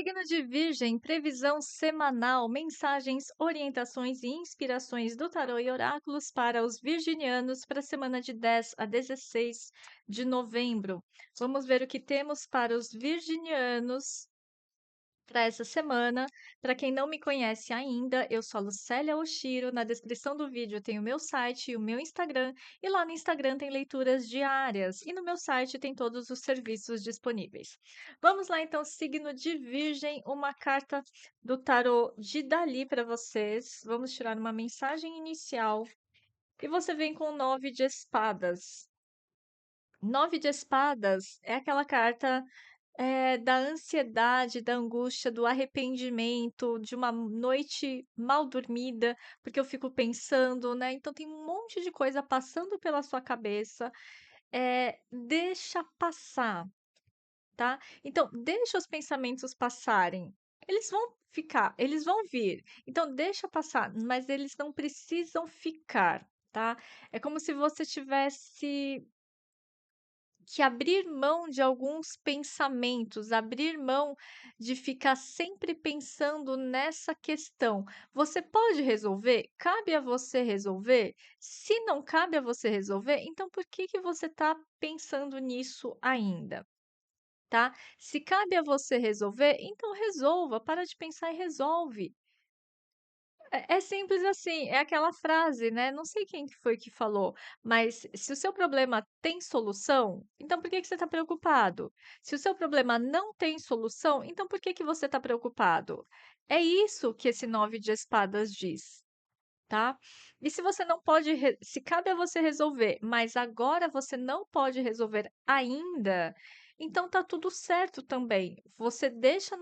signo de Virgem, previsão semanal, mensagens, orientações e inspirações do tarô e oráculos para os virginianos para a semana de 10 a 16 de novembro. Vamos ver o que temos para os virginianos para essa semana. Para quem não me conhece ainda, eu sou a Lucélia Oshiro. Na descrição do vídeo tem o meu site e o meu Instagram, e lá no Instagram tem leituras diárias, e no meu site tem todos os serviços disponíveis. Vamos lá, então, signo de Virgem, uma carta do tarô de Dali para vocês. Vamos tirar uma mensagem inicial. E você vem com o 9 de espadas. 9 de espadas é aquela carta da ansiedade, da angústia, do arrependimento, de uma noite mal dormida, porque eu fico pensando, né? Então tem um monte de coisa passando pela sua cabeça. Deixa passar, tá? Então, deixa os pensamentos passarem. Eles vão ficar, eles vão vir. Então, deixa passar, mas eles não precisam ficar, tá? É como se você tivesse que abrir mão de alguns pensamentos, abrir mão de ficar sempre pensando nessa questão. Você pode resolver? Cabe a você resolver? Se não cabe a você resolver, então por que que você está pensando nisso ainda? Tá? Se cabe a você resolver, então resolva, para de pensar e resolve. É simples assim, é aquela frase, né? Não sei quem que foi que falou, mas se o seu problema tem solução, então por que que você está preocupado? Se o seu problema não tem solução, então por que que você está preocupado? É isso que esse 9 de espadas diz, tá? E se você não pode, se cabe a você resolver, mas agora você não pode resolver ainda, então tá tudo certo também. Você deixa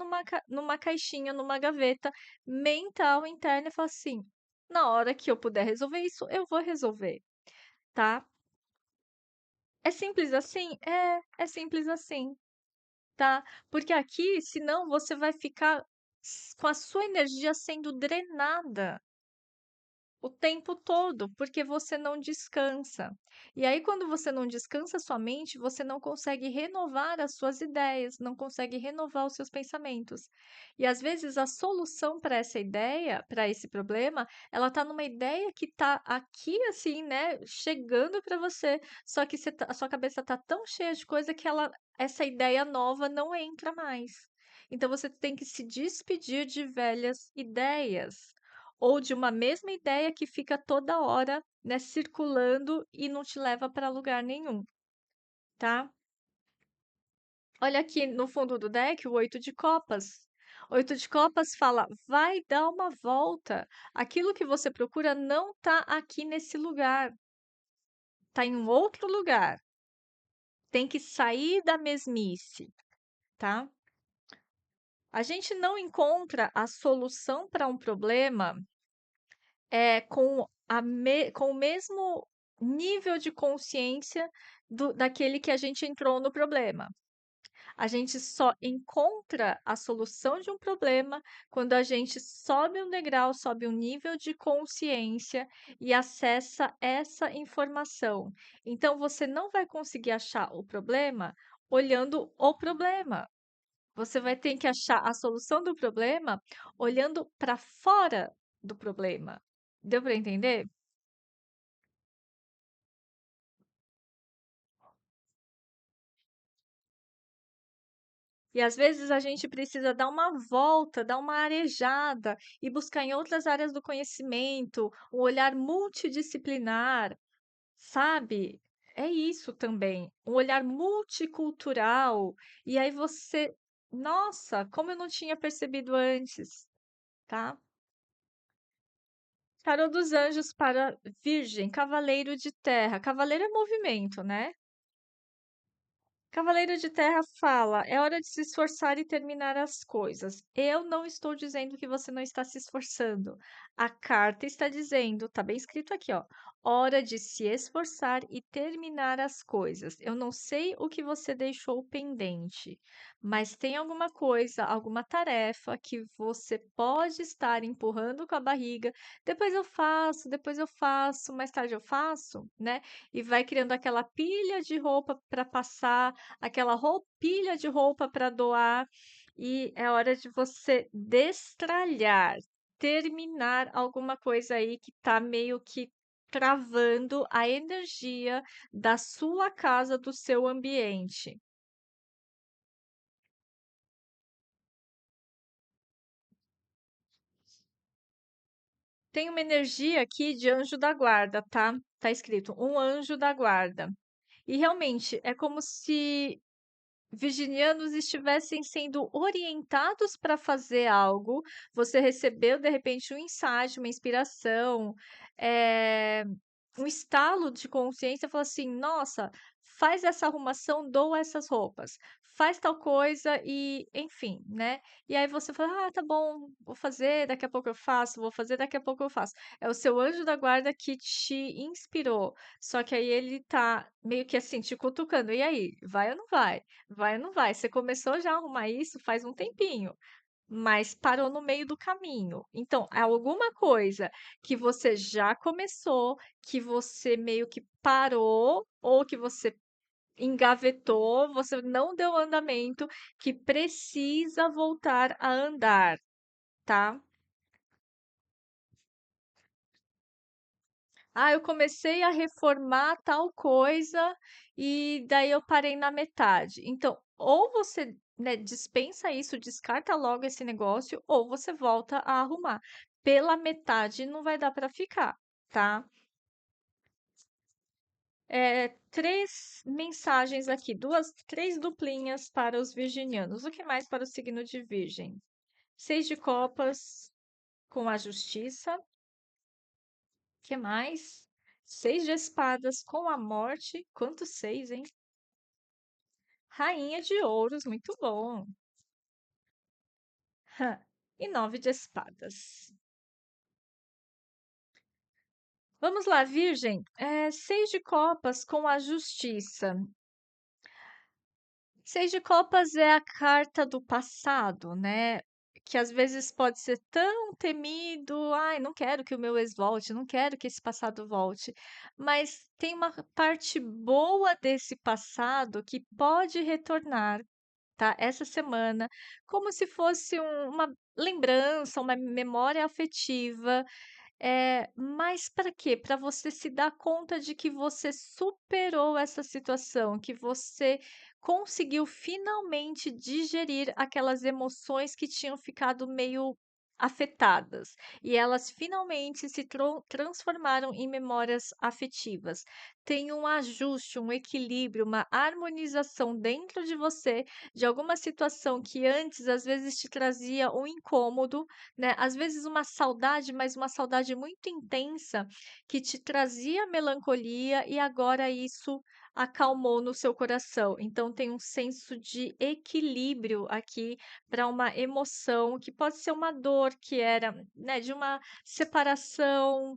numa caixinha, numa gaveta mental interna e fala assim: na hora que eu puder resolver isso, eu vou resolver, tá? É simples assim? É simples assim, tá? Porque aqui, senão você vai ficar com a sua energia sendo drenada o tempo todo, porque você não descansa. E aí, quando você não descansa sua mente, você não consegue renovar as suas ideias, não consegue renovar os seus pensamentos. E às vezes a solução para essa ideia, para esse problema, ela tá numa ideia que tá aqui assim, né, chegando para você, só que a sua cabeça tá tão cheia de coisa que essa ideia nova não entra mais. Então você tem que se despedir de velhas ideias ou de uma mesma ideia que fica toda hora, né, circulando e não te leva para lugar nenhum, tá? Olha aqui no fundo do deck o 8 de copas. 8 de copas fala, vai dar uma volta. Aquilo que você procura não tá aqui nesse lugar, tá em um outro lugar. Tem que sair da mesmice, tá? A gente não encontra a solução para um problema com o mesmo nível de consciência daquele que a gente entrou no problema. A gente só encontra a solução de um problema quando a gente sobe um degrau, sobe um nível de consciência e acessa essa informação. Então, você não vai conseguir achar o problema olhando o problema. Você vai ter que achar a solução do problema olhando para fora do problema. Deu para entender? E às vezes a gente precisa dar uma volta, dar uma arejada e buscar em outras áreas do conhecimento, um olhar multidisciplinar, sabe? É isso também, um olhar multicultural. E aí você, nossa, como eu não tinha percebido antes, tá? Tarô dos Anjos para Virgem, Cavaleiro de Terra. Cavaleiro é movimento, né? Cavaleiro de Terra fala: é hora de se esforçar e terminar as coisas. Eu não estou dizendo que você não está se esforçando. A carta está dizendo, tá bem escrito aqui, ó. Hora de se esforçar e terminar as coisas. Eu não sei o que você deixou pendente, mas tem alguma coisa, alguma tarefa que você pode estar empurrando com a barriga. Depois eu faço, mais tarde eu faço, né? E vai criando aquela pilha de roupa para passar, aquela roupilha de roupa para doar. e é hora de você destralhar, terminar alguma coisa aí que tá meio que travando a energia da sua casa, do seu ambiente. Tem uma energia aqui de anjo da guarda, tá? Tá escrito um anjo da guarda. E realmente é como se virginianos estivessem sendo orientados para fazer algo, você recebeu de repente um insight, uma inspiração, um estalo de consciência, falou assim: nossa, faz essa arrumação, doa essas roupas, faz tal coisa e, enfim, né? E aí você fala: ah, tá bom, vou fazer, daqui a pouco eu faço, vou fazer, daqui a pouco eu faço. É o seu anjo da guarda que te inspirou. Só que aí ele tá meio que assim, te cutucando. E aí, vai ou não vai? Vai ou não vai? Você começou já a arrumar isso faz um tempinho, mas parou no meio do caminho. Então, é alguma coisa que você já começou, que você meio que parou, ou que você engavetou, você não deu andamento, que precisa voltar a andar, tá? Ah, eu comecei a reformar tal coisa e daí eu parei na metade. Então, ou você, né, dispensa isso, descarta logo esse negócio, ou você volta a arrumar. Pela metade não vai dar para ficar, tá? Três mensagens aqui, três duplinhas para os virginianos. O que mais para o signo de Virgem? Seis de copas com a justiça. Que mais? Seis de espadas com a morte. Quantos seis, hein? Rainha de ouros, muito bom. E nove de espadas. Vamos lá, Virgem. Seis de copas com a justiça. Seis de copas é a carta do passado, né? Que às vezes pode ser tão temido. Ai, não quero que o meu ex volte, não quero que esse passado volte. Mas tem uma parte boa desse passado que pode retornar, tá? Essa semana, como se fosse uma lembrança, uma memória afetiva. Mas para quê? Para você se dar conta de que você superou essa situação, que você conseguiu finalmente digerir aquelas emoções que tinham ficado meio afetadas e elas finalmente se transformaram em memórias afetivas. Tem um ajuste, um equilíbrio, uma harmonização dentro de você de alguma situação que antes às vezes te trazia um incômodo, né? Às vezes uma saudade, mas uma saudade muito intensa que te trazia melancolia e agora isso acalmou no seu coração. Então tem um senso de equilíbrio aqui para uma emoção que pode ser uma dor que era, né, de uma separação,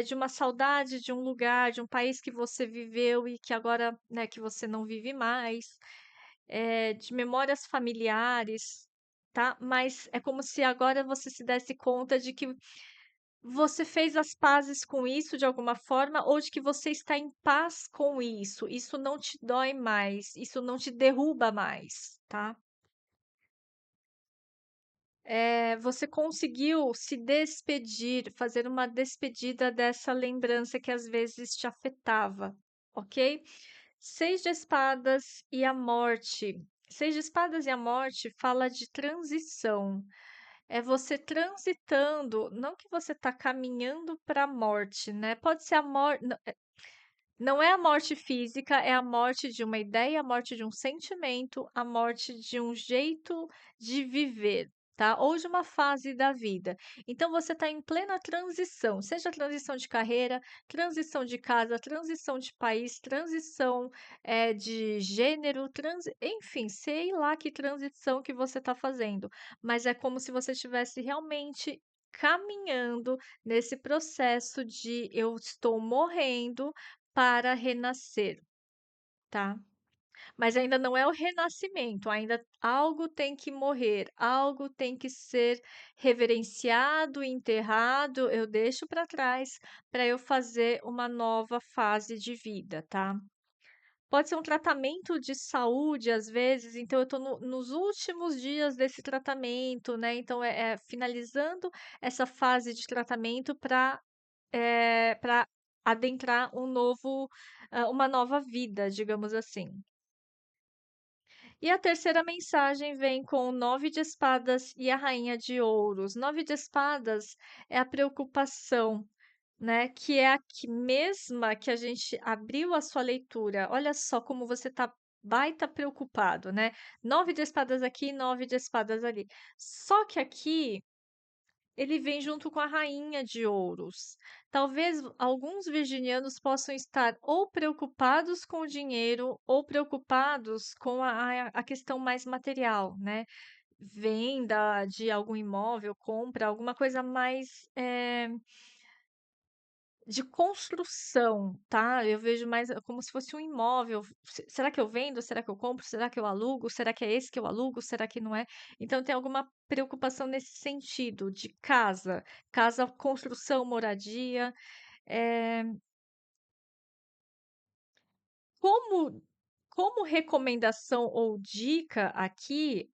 de uma saudade de um lugar, de um país que você viveu e que agora, né, que você não vive mais, de memórias familiares, tá? Mas é como se agora você se desse conta de que você fez as pazes com isso de alguma forma, ou de que você está em paz com isso. Isso não te dói mais, isso não te derruba mais, tá? Você conseguiu se despedir, fazer uma despedida dessa lembrança que às vezes te afetava, ok? Seis de espadas e a morte. Seis de espadas e a morte fala de transição. É você transitando, não que você está caminhando para a morte, né? Pode ser a morte. Não é a morte física, é a morte de uma ideia, a morte de um sentimento, a morte de um jeito de viver, tá? Ou de uma fase da vida. Então você está em plena transição, seja transição de carreira, transição de casa, transição de país, transição de gênero, enfim, sei lá que transição que você está fazendo, mas é como se você estivesse realmente caminhando nesse processo de eu estou morrendo para renascer, tá? Mas ainda não é o renascimento, ainda algo tem que morrer, algo tem que ser reverenciado, enterrado, eu deixo para trás para eu fazer uma nova fase de vida, tá? Pode ser um tratamento de saúde, às vezes, então eu estou nos últimos dias desse tratamento, né? Então é finalizando essa fase de tratamento para adentrar uma nova vida, digamos assim. E a terceira mensagem vem com o nove de espadas e a rainha de ouros. Nove de espadas é a preocupação, né? Que é a que mesma que a gente abriu a sua leitura. Olha só como você tá baita preocupado, né? Nove de espadas aqui, nove de espadas ali. Só que aqui ele vem junto com a rainha de ouros. Talvez alguns virginianos possam estar ou preocupados com o dinheiro ou preocupados com a questão mais material, né? Venda de algum imóvel, compra, alguma coisa mais de construção, tá? Eu vejo mais como se fosse um imóvel. Será que eu vendo? Será que eu compro? Será que eu alugo? Será que é esse que eu alugo? Será que não é? Então tem alguma preocupação nesse sentido de casa, casa, construção, moradia. Eh, como, como recomendação ou dica aqui,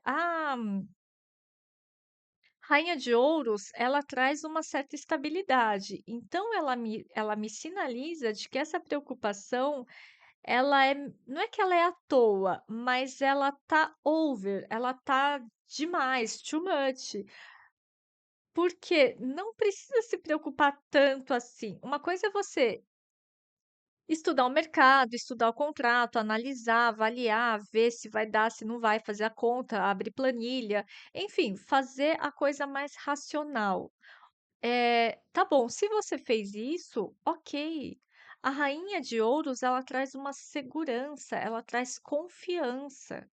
a Rainha de Ouros, ela traz uma certa estabilidade. Então ela me sinaliza de que essa preocupação ela é não é que ela é à toa, mas ela tá over, ela tá demais, too much. Porque não precisa se preocupar tanto assim. Uma coisa é você estudar o mercado, estudar o contrato, analisar, avaliar, ver se vai dar, se não vai, fazer a conta, abrir planilha, enfim, fazer a coisa mais racional. Tá bom, se você fez isso, ok. A rainha de ouros, ela traz uma segurança, ela traz confiança,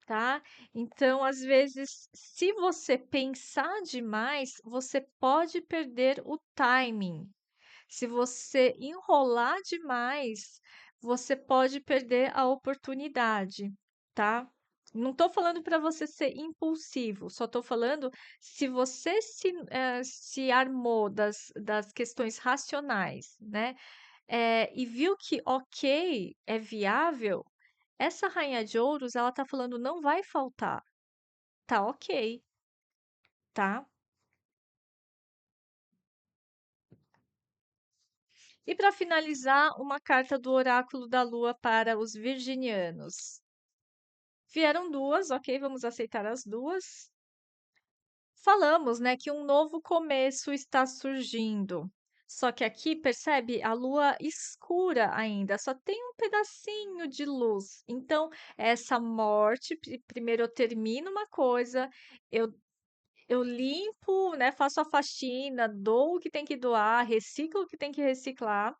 tá? Então, às vezes, se você pensar demais, você pode perder o timing. Se você enrolar demais, você pode perder a oportunidade, tá? Não estou falando para você ser impulsivo, só estou falando se você se armou das questões racionais, né? E viu que ok, é viável, essa rainha de ouros, ela tá falando não vai faltar, tá ok, tá? E para finalizar, uma carta do oráculo da lua para os virginianos. Vieram duas, ok, vamos aceitar as duas. Falamos, né, que um novo começo está surgindo. Só que aqui, percebe, a lua escura ainda, só tem um pedacinho de luz. Então, essa morte, primeiro eu termino uma coisa, eu, eu limpo, né, faço a faxina, dou o que tem que doar, reciclo o que tem que reciclar,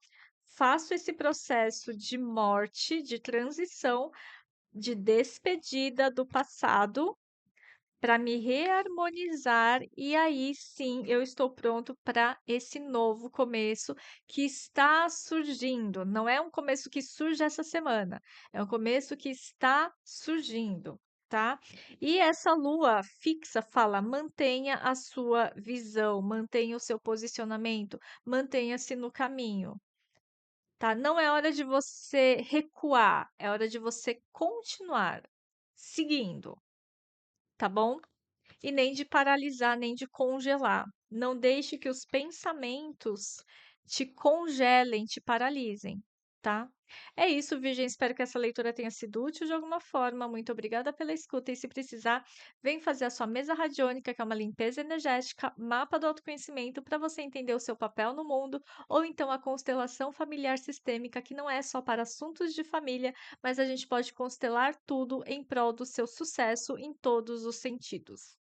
faço esse processo de morte, de transição, de despedida do passado para me reharmonizar e aí sim eu estou pronto para esse novo começo que está surgindo. Não é um começo que surge essa semana, é um começo que está surgindo, tá? E essa lua fixa fala: mantenha a sua visão, mantenha o seu posicionamento, mantenha-se no caminho. Tá? Não é hora de você recuar, é hora de você continuar seguindo, tá bom? E nem de paralisar, nem de congelar. Não deixe que os pensamentos te congelem, te paralisem, tá? É isso, Virgem. Espero que essa leitura tenha sido útil de alguma forma. Muito obrigada pela escuta. E se precisar, vem fazer a sua mesa radiônica, que é uma limpeza energética, mapa do autoconhecimento, para você entender o seu papel no mundo, ou então a constelação familiar sistêmica, que não é só para assuntos de família, mas a gente pode constelar tudo em prol do seu sucesso em todos os sentidos.